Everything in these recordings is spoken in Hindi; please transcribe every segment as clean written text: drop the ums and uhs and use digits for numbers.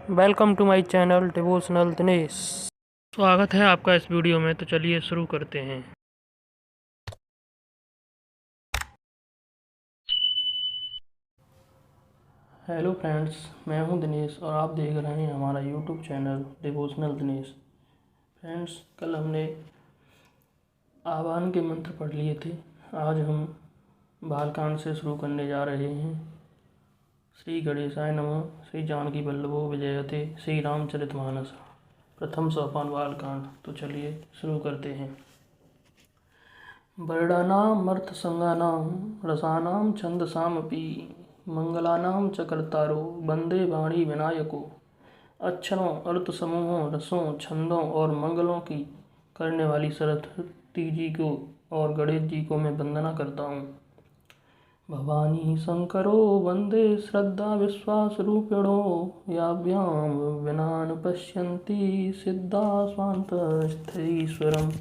Welcome to my channel devotional Dinesh. स्वागत है आपका इस वीडियो में। तो चलिए शुरू करते हैं। हेलो फ्रेंड्स, मैं हूं दिनेश और आप देख रहे हैं हमारा YouTube channel devotional Dinesh. Friends, कल हमने आह्वान के मंत्र पढ़ लिए थे। आज हम बालकांड से शुरू करने जा रहे हैं। श्री गणेशाय नमः। श्री जानकी वल्लभो विजयते। श्री रामचरितमानस। प्रथम सोपान बालकांड। तो चलिए शुरू करते हैं। वर्णानाम् अर्थसंज्ञानां रसानां छन्दसामपि मंगलानां च कर्तारो वन्दे वाणी विनायको। अक्षरों, अर्थ समूहों, रसों, छंदों और मंगलों की करने वाली सरस्वती जी को और गणेश जी को मैं वंदना करता हूँ। भवानी शंकरो वंदे श्रद्धा विश्वास रूपिणो याभ्यां विना न पश्यन्ति सिद्धा स्वांत स्थिरीश्वरम।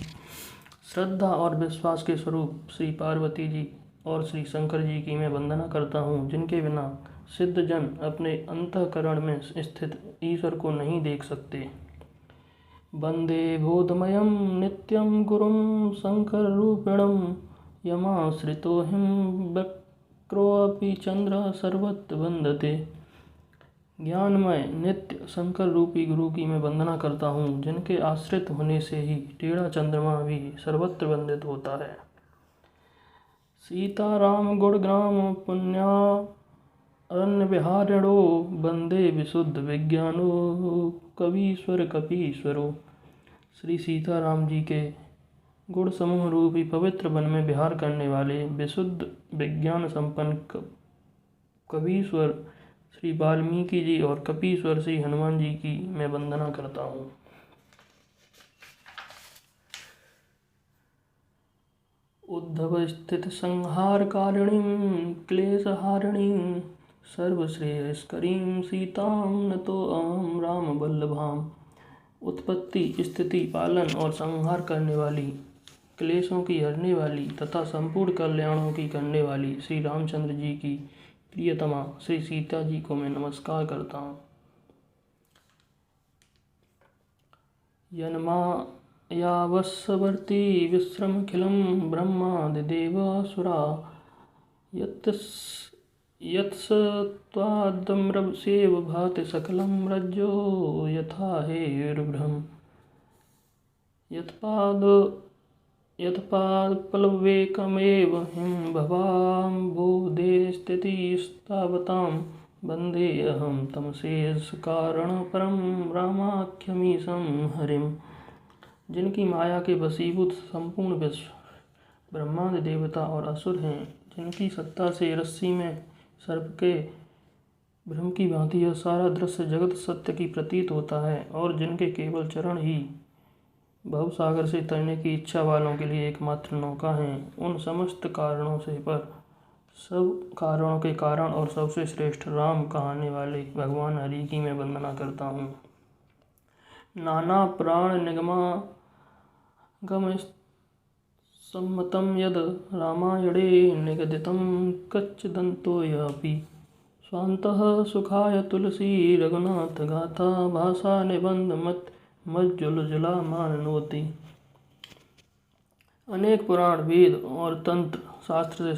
श्रद्धा और विश्वास के स्वरूप श्री पार्वती जी और श्री शंकर जी की मैं वंदना करता हूँ, जिनके बिना सिद्ध जन अपने अंतःकरण में स्थित ईश्वर को नहीं देख सकते। वंदे बोधमयं नित्यं गुरुं शंकर रूपिणं यमाश्रितोऽहं वक्रोऽपि चंद्र सर्वत्र वंदते। ज्ञानमय नित्य शंकर रूपी गुरु की मैं वंदना करता हूँ, जिनके आश्रित होने से ही टेढ़ा चंद्रमा भी सर्वत्र वंदित होता है। सीताराम गुणग्राम पुण्या अरण्य विहारिणो वंदे विशुद्ध विज्ञानो कवीश्वर कपीश्वरो। श्री सीताराम जी के गुण समूह रूपी पवित्र वन में विहार करने वाले विशुद्ध विज्ञान संपन्न कवीश्वर श्री वाल्मीकि जी और कपीश्वर श्री हनुमान जी की मैं वंदना करता हूँ। उद्धव स्थित संहार कारिणीं क्लेशहारिणीं सर्वश्रेयस्करीं सीतां नतोऽहं राम वल्लभाम्। उत्पत्ति, स्थिति, पालन और संहार करने वाली, क्लेशों की हरने वाली तथा संपूर्ण कल्याणों की करने वाली श्री रामचंद्र जी की प्रियतमा श्री सीता जी को मैं नमस्कार करता हूँ। यन्मायावस्वर्ती विश्रमखिलं ब्रह्मादिदेवासुरा यत्स्त्वादमृतसेव भाति सकलं रज्जो यथा हेरुभ्रम। यत्पादपल्लवैकमेव हिं भवाम्बोधे स्थितिस्तावतां वन्देऽहं तमशेषकारणपरं रामाख्यमीशं हरिम्। जिनकी माया के वशीभूत संपूर्ण विश्व, ब्रह्मादि देवता और असुर हैं, जिनकी सत्ता से रस्सी में सर्प के भ्रम की भांति यह सारा दृश्य जगत सत्य की प्रतीत होता है, और जिनके केवल चरण ही भवसागर से तरने की इच्छा वालों के लिए एकमात्र नौका हैं, उन समस्त कारणों से पर सब कारणों के कारण और सबसे श्रेष्ठ राम कहाने वाले भगवान हरि की मैं वंदना करता हूँ। नाना प्राण निगमागम सम्मतं यद रामायणे निगदितं कच्चिदन्तो स्वान्तः सुखाय तुलसी रघुनाथ गाथा भाषा निबंध मत मज्जुलजुला माननोति। अनेक पुराण, वेद और तंत्र शास्त्र से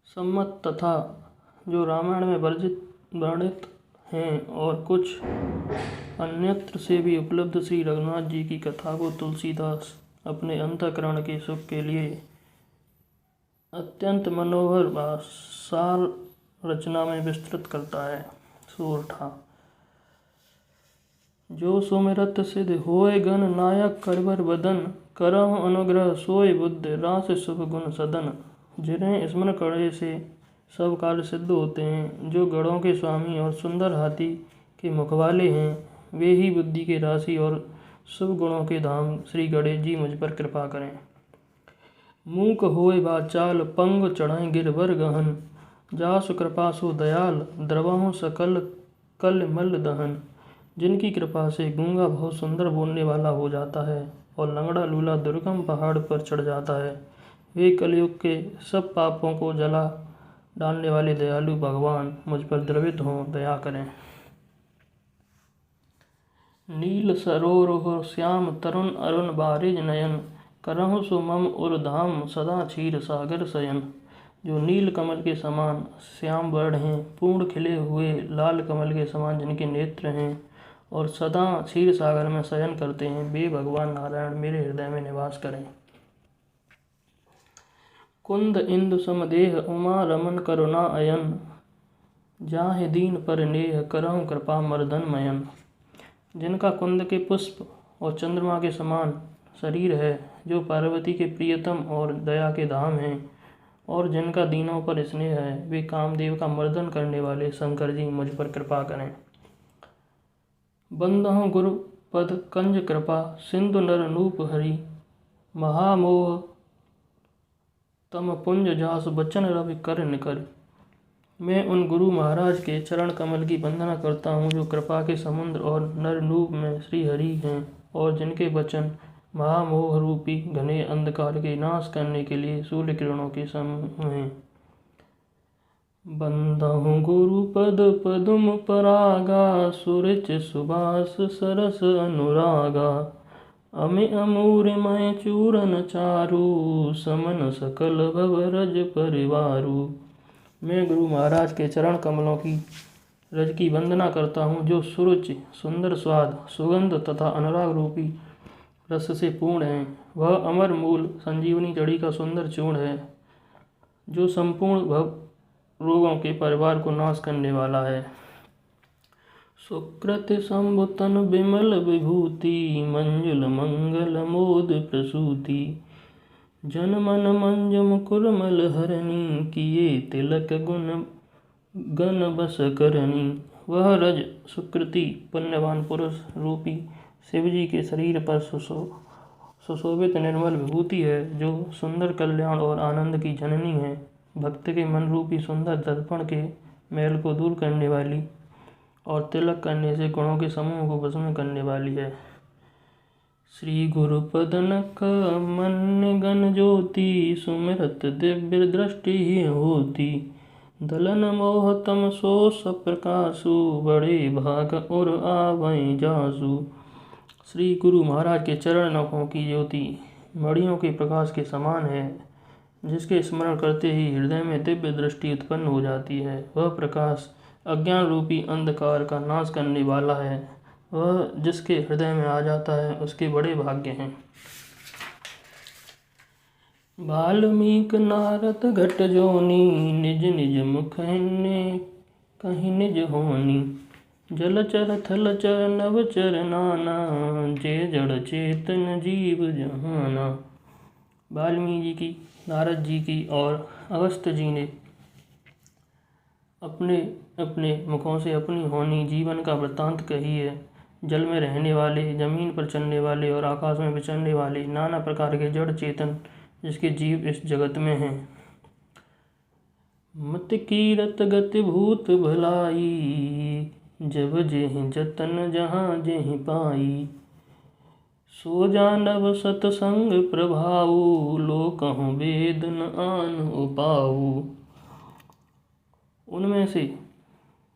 सम्मत तथा जो रामायण में वर्णित हैं और कुछ अन्यत्र से भी उपलब्ध श्री रघुनाथ जी की कथा को तुलसीदास अपने अंतःकरण के सुख के लिए अत्यंत मनोहर भाषाल रचना में विस्तृत करता है। सोरठा जो सुमिरत सिद्ध होय गण नायक करवर बदन करहु अनुग्रह सोय बुद्ध रास शुभ गुण सदन। जिन्हें स्मरण करने से सब कार्य सिद्ध होते हैं, जो गणों के स्वामी और सुंदर हाथी के मुख वाले हैं, वे ही बुद्धि के राशि और शुभ गुणों के धाम श्री गणेश जी मुझ पर कृपा करें। मूक होय वाचाल पंग चढ़ाएं गिरवर गहन जासु कृपा सु दयाल द्रवहु सकल कल मल दहन। जिनकी कृपा से गूंगा बहुत सुंदर बोलने वाला हो जाता है और लंगड़ा लूला दुर्गम पहाड़ पर चढ़ जाता है, वे कलयुग के सब पापों को जला डालने वाले दयालु भगवान मुझ पर द्रवित हों, दया करें। नील सरोरुह श्याम तरुण अरुण बारिज नयन, करहु सुमम उर्धाम सदा क्षीर सागर शयन। जो नील कमल के समान श्याम वर्ण हैं, पूर्ण खिले हुए लाल कमल के समान जिनके नेत्र हैं और सदा क्षीर सागर में शयन करते हैं, वे भगवान नारायण मेरे हृदय में निवास करें। कुंद इंदु समदेह उमा रमन करुणा अयन, जाहि दीन पर नेह करहु कृपा मर्दन मयन। जिनका कुंद के पुष्प और चंद्रमा के समान शरीर है, जो पार्वती के प्रियतम और दया के धाम हैं, और जिनका दीनों पर स्नेह है, वे कामदेव का मर्दन करने वाले शंकर जी मुझ पर कृपा करें। बंदहु गुरु पद कंज कृपा सिंधु नर नूप हरि, महामोह तम पुंज जास बचन रवि कर निकर। मैं उन गुरु महाराज के चरण कमल की वंदना करता हूँ, जो कृपा के समुद्र और नर रूप में श्री हरि हैं और जिनके वचन महामोह रूपी घने अंधकार के नाश करने के लिए सूर्य किरणों के समूह हैं। बंदहु गुरु पद पदुम परागा, सुरुच सुबास सरस अनुरागा। अमि अमूर मय चूरन चारु, समन सकल भवरज परिवारु। मैं गुरु महाराज के चरण कमलों की रज की वंदना करता हूँ, जो सुरुचि सुंदर स्वाद सुगंध तथा अनुराग रूपी रस से पूर्ण है। वह अमर मूल संजीवनी जड़ी का सुंदर चूर्ण है, जो संपूर्ण भव रोगों के परिवार को नाश करने वाला है। सुकृत संबुतन विमल विभूति, मंजुल मंगल मोद प्रसूति। जन मन मंजम कुरमल हरणी, किए तिलक गुण गण बस करनी। वह रज सुकृति पुण्यवान पुरुष रूपी शिव जी के शरीर पर सुशोभित निर्मल विभूति है, जो सुंदर कल्याण और आनंद की जननी है। भक्त के मन रूपी सुंदर दर्पण के मैल को दूर करने वाली और तिलक करने से गुणों के समूह को भस्म करने वाली है। श्री गुरुपदनक मन गण ज्योति, सुमिरत दिव्य दृष्टि होती। दलन मोह तम सोस प्रकाशु, बड़े भाग और आवै जासु। श्री गुरु महाराज के चरण नखों की ज्योति मणियों के प्रकाश के समान है, जिसके स्मरण करते ही हृदय में दिव्य दृष्टि उत्पन्न हो जाती है। वह प्रकाश अज्ञान रूपी अंधकार का नाश करने वाला है। वह जिसके हृदय में आ जाता है, उसके बड़े भाग्य हैं। वाल्मीकि नारद घट जोनी, निज निज मुख हिन्ने कहीं निज होनी। जलचर थलचर नवचर नाना, जे जड़ चेतन जीव जहाना। वाल्मीकि जी की, नारद जी की और अगस्त्य जी ने अपने अपने मुखों से अपनी होनी जीवन का वृत्तांत कही है। जल में रहने वाले, जमीन पर चलने वाले और आकाश में विचरने वाले नाना प्रकार के जड़ चेतन जिसके जीव इस जगत में हैं। मत कीरत गति भूत भलाई, जब जेहि जतन जहाँ जेहि पाई। सो जानव सतसंग प्रभाऊ, लोकहु वेद न आन उपाऊ। उनमें से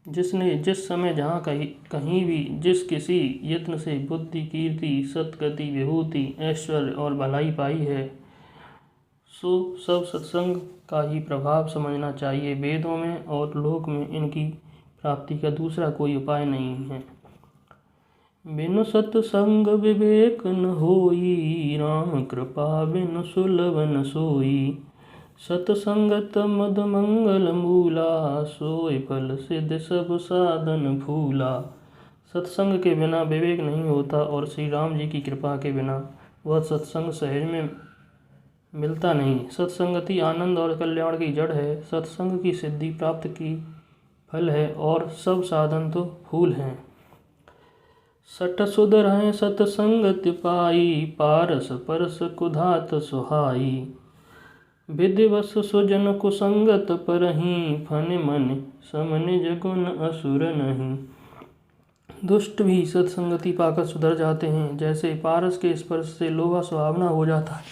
जिसने जिस समय जहाँ कहीं भी जिस किसी यत्न से बुद्धि कीर्ति सतगति विभूति ऐश्वर्य और भलाई पाई है, सो सब सत्संग का ही प्रभाव समझना चाहिए। वेदों में और लोक में इनकी प्राप्ति का दूसरा कोई उपाय नहीं है। बिनु सत्संग विवेक न होई, राम कृपा बिनु सुलभ न सोई। सत्संगत मद मंगल मूला, सोय फल सिद्ध सब साधन फूला। सत्संग के बिना विवेक नहीं होता और श्री राम जी की कृपा के बिना वह सत्संग सहज में मिलता नहीं। सत्संगति आनंद और कल्याण की जड़ है। सत्संग की सिद्धि प्राप्त की फल है और सब साधन तो फूल हैं। सठ सुधर है सत्संगति पाई, पारस परस कुधात सुहाई। विधिवश सुजन कुसंगत परहीं, फन मन सम निज गुण असुर नहीं। दुष्ट भी सत्संगति पाकर सुधर जाते हैं, जैसे पारस के स्पर्श से लोहा सुहावना हो जाता है,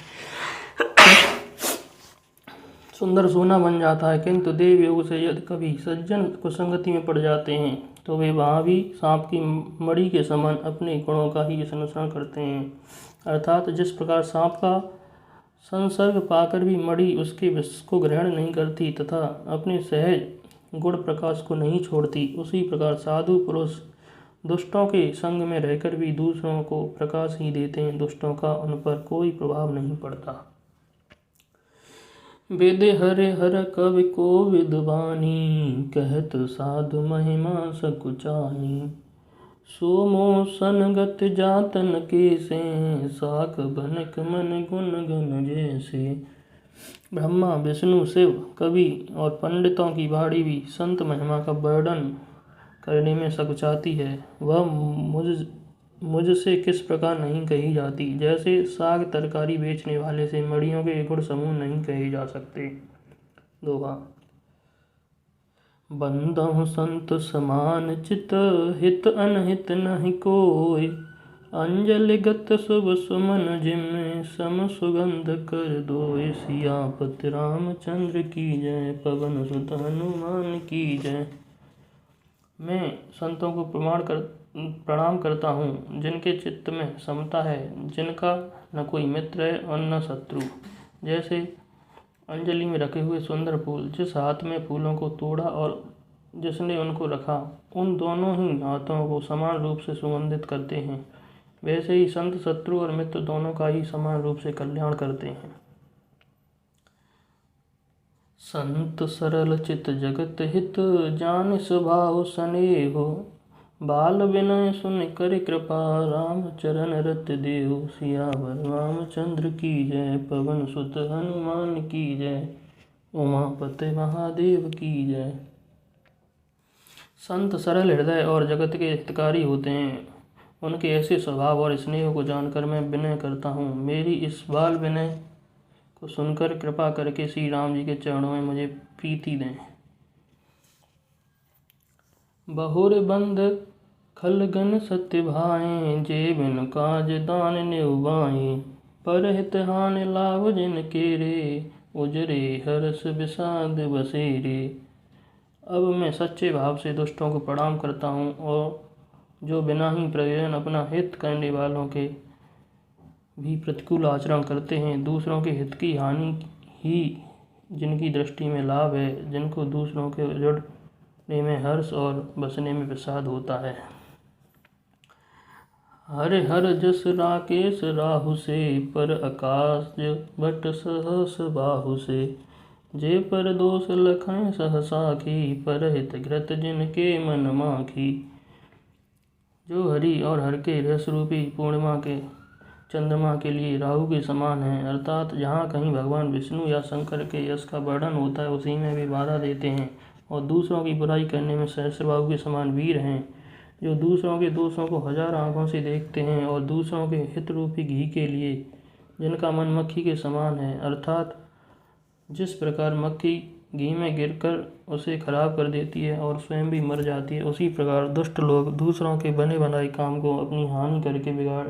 सुंदर सोना बन जाता है। किंतु देव योग से यदि कभी सज्जन कुसंगति में पड़ जाते हैं तो वे वहाँ भी सांप की मड़ी के समान अपने गुणों का ही अनुसरण करते हैं। अर्थात जिस प्रकार सांप का संसर्ग पाकर भी मड़ी उसके विष को ग्रहण नहीं करती तथा अपने सहज गुण प्रकाश को नहीं छोड़ती, उसी प्रकार साधु पुरुष दुष्टों के संग में रहकर भी दूसरों को प्रकाश ही देते हैं। दुष्टों का उन पर कोई प्रभाव नहीं पड़ता। वेद हरे हर कवि को विद्वानी, कहत साधु महिमा सकुचानी। सोमो सनगत जातन के से, साक बनक मन गुण गण जैसे। ब्रह्मा विष्णु शिव कवि और पंडितों की वाणी भी संत महिमा का वर्णन करने में सकुचाती है। वह मुझसे किस प्रकार नहीं कही जाती, जैसे साग तरकारी बेचने वाले से मड़ियों के गुण समूह नहीं कहे जा सकते। दोहा। बंदहु संत समान चित, हित अनहित नहीं कोय। अंजलिगत शुभ सुमन जिम, सम सुगंध कर दोय। सियापति रामचंद्र की जय, पवन सुत हनुमान की जय। मैं संतों को प्रणाम करता हूँ, जिनके चित्त में समता है, जिनका न कोई मित्र है और न शत्रु। जैसे अंजलि में रखे हुए सुंदर फूल, जिस हाथ में फूलों को तोड़ा और जिसने उनको रखा, उन दोनों ही हाथों को समान रूप से सुगंधित करते हैं। वैसे ही संत शत्रु और मित्र दोनों का ही समान रूप से कल्याण करते हैं। संत सरल चित जगत हित, जान स्वभाव स्नेहो। बाल विनय सुन कर कृपा, राम चरण रत देहो। सियावर रामचंद्र की जय, पवन सुत हनुमान की जय। उमापति महादेव की जय। संत सरल हृदय और जगत के हितकारी होते हैं। उनके ऐसे स्वभाव और स्नेह को जानकर मैं विनय करता हूँ। मेरी इस बाल विनय को सुनकर कृपा करके श्री राम जी के चरणों में मुझे प्रीति दें। बहुर बंद खलगन सत्य भाएं, जे बिन काज दान निभाएं। पर हित हानि लाभ जिन केरे, उजरे हर्ष विषाद बसेरे। अब मैं सच्चे भाव से दुष्टों को प्रणाम करता हूँ, और जो बिना ही प्रयोजन अपना हित करने वालों के भी प्रतिकूल आचरण करते हैं, दूसरों के हित की हानि ही जिनकी दृष्टि में लाभ है, जिनको दूसरों के जुड़ने में हर्ष और बसने में विषाद होता है। हरे हर जस राकेश राहु से, पर आकाश भट सहस बाहु से। जे पर दोष लखन सहसाखी, पर हित घृत जिनके मन माखी। जो हरि और हर के रस रूपी पूर्णिमा के चंद्रमा के लिए राहु के समान है, अर्थात जहाँ कहीं भगवान विष्णु या शंकर के यश का वर्णन होता है, उसी में भी बाधा देते हैं। और दूसरों की बुराई करने में सहस्रबाहु के समान वीर हैं, जो दूसरों के दोषों को हजार आंखों से देखते हैं, और दूसरों के हित रूपी घी के लिए जिनका मन मक्खी के समान है, अर्थात जिस प्रकार मक्खी घी में गिरकर उसे खराब कर देती है और स्वयं भी मर जाती है, उसी प्रकार दुष्ट लोग दूसरों के बने बनाए काम को अपनी हानि करके बिगाड़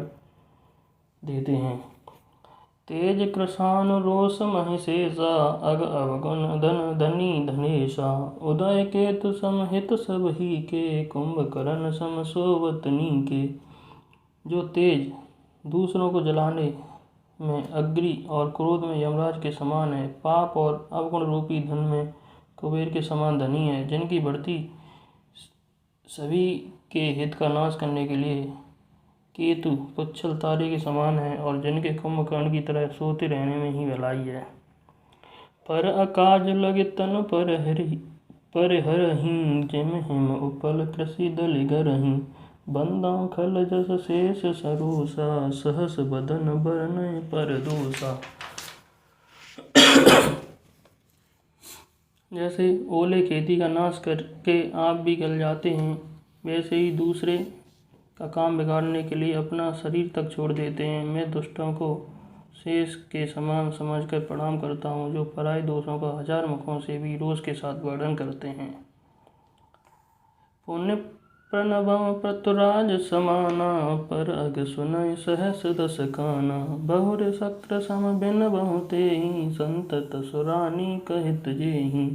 देते हैं। तेज कृषान रोष महिषेषा, अग अवगुण धन धनी धनेशा। उदय केतु समहित सब ही के, कुंभकर्ण सम सोवतनी के। जो तेज दूसरों को जलाने में अग्नि और क्रोध में यमराज के समान है, पाप और अवगुण रूपी धन में कुबेर के समान धनी है, जिनकी बढ़ती सभी के हित का नाश करने के लिए केतु पुच्छल तारे के समान है, और जिनके कुंभकर्ण की तरह सोते रहने में ही भलाई है। पर अकाज लगे तन पर हरहि, जिम हिम उपल कृषि दल गरहि। बंदा खल जस शेष सरोसा, सहस बदन बरन पर दोसा। जैसे ओले खेती का नाश करके आप भी गल जाते हैं, वैसे ही दूसरे का काम बिगाड़ने के लिए अपना शरीर तक छोड़ देते हैं। मैं दुष्टों को शेष के समान समझकर प्रणाम करता हूँ, जो पराये दोषों का हजार मुखों से भी रोष के साथ वर्णन करते हैं। पुण्य प्रणवम पृथुराज समाना, पर अग सुनय सहस दस काना। बहुर शक्र सम बिन बहुतेहि, संतत सुरानी कहित जेहि।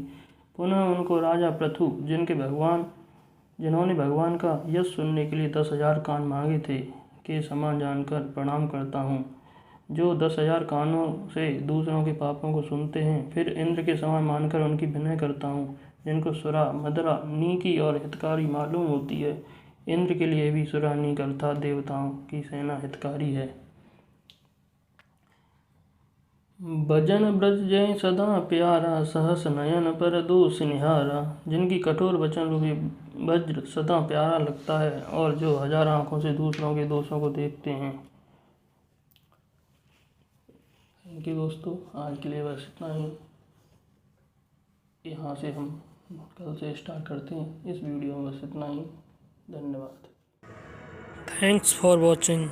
पुनः उनको राजा पृथु, जिनके भगवान जिन्होंने भगवान का यश सुनने के लिए 10,000 कान मांगे थे के समान जानकर प्रणाम करता हूँ। जो 10,000 कानों से दूसरों के पापों को सुनते हैं, फिर इंद्र के समान मानकर उनकी विनय करता हूँ। जिनको सुरा, मदरा, नीकी और हितकारी मालूम होती है, इंद्र के लिए भी सुरा, नीक अर्थात देवताओं की सेना हितकारी है। भजन ब्रज जय सदा प्यारा, सहस नयन पर दोष निहारा। जिनकी कठोर वचन रूपी वज्र सदा प्यारा लगता है और जो 1000 आंखों से दूसरों के दोषों को देखते हैं। थैंक यू दोस्तों, आज के लिए बस इतना ही। यहाँ से हम कल से स्टार्ट करते हैं। इस वीडियो में बस इतना ही। धन्यवाद। Thanks for watching.